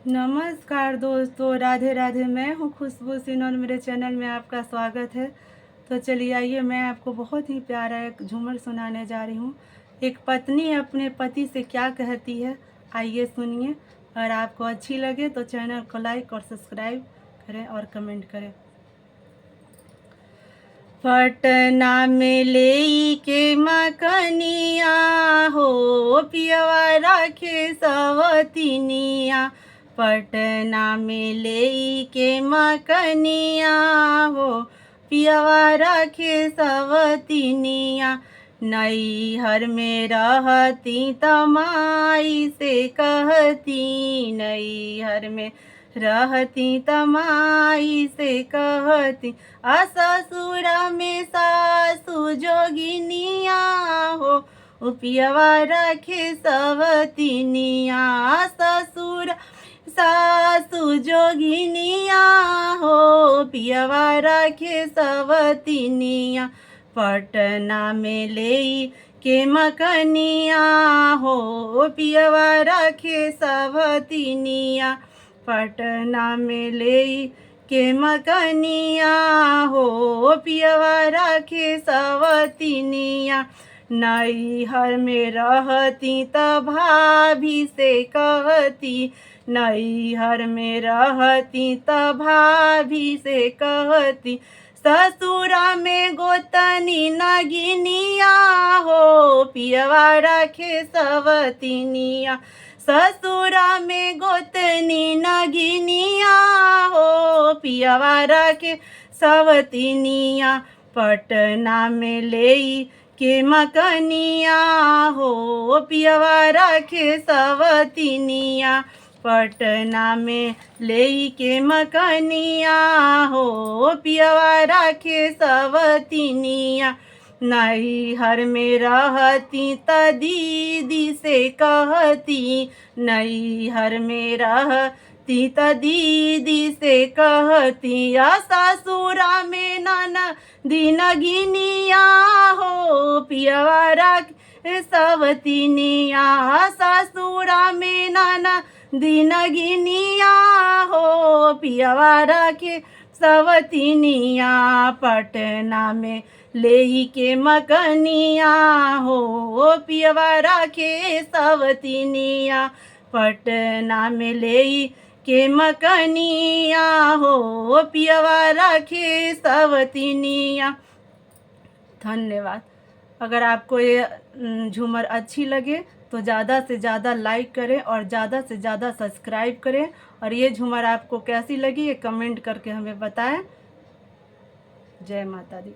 नमस्कार दोस्तों, राधे राधे। मैं हूँ खुशबू सिंह और मेरे चैनल में आपका स्वागत है। तो चलिए आइए, मैं आपको बहुत ही प्यारा एक झूमर सुनाने जा रही हूँ। एक पत्नी अपने पति से क्या कहती है, आइए सुनिए। अगर आपको अच्छी लगे तो चैनल को लाइक और सब्सक्राइब करें और कमेंट करें। पटना में लेई के मकनिया हो, पियवा राखे सवतिनिया। पटना में लेई के मकनिया हो, पियवा राखे सवतिनिया। नैहर में रहती तमाई से कहती, नैहर में रहती तमाई से कहती। ससुरा में सासु जोगिनिया हो, पियवा रखे सवतिनिया। ससुर सासु जोगिनिया हो, पियवा रखे सवतिनिया। पटना में लेई के मकनिया हो, पियवा रखे सवतिनिया। पटना में लेई के मकनिया हो, पियवा राखे सवतिनिया। नैहर में रहती त भाभी से कहती, नैहर में रहती त भाभी से कहती। ससुरा में गोतनी नगिनिया हो, पियवा राखे सवतिनिया। ससुरा में गोतनी नगिनिया हो, पियवा राखे सवतिनिया। पटना में लेई के मकनिया हो, पियवा राखे सवतिनिया। पटना में लेई के मकनिया हो, पियवा राखे सवतिनिया। नैहर में रहती त दीदी से कहती, नैहर में रहती त दीदी से कहती। ससुरा में ननदी नगिनिया हो, पियवा राखे सवतिनिया। ससुरा में ननदी नगिनिया हो, पियवा राखे सवतिनिया। पटना में लेई के मकनिया हो, पियवा राखे सवतिनिया। पटना में लेई के मकनिया हो, पियवा राखे सवतिनिया। धन्यवाद। अगर आपको ये झूमर अच्छी लगे तो ज़्यादा से ज़्यादा लाइक करें और ज़्यादा से ज़्यादा सब्सक्राइब करें। और ये झूमर आपको कैसी लगी ये कमेंट करके हमें बताएं। जय माता दी।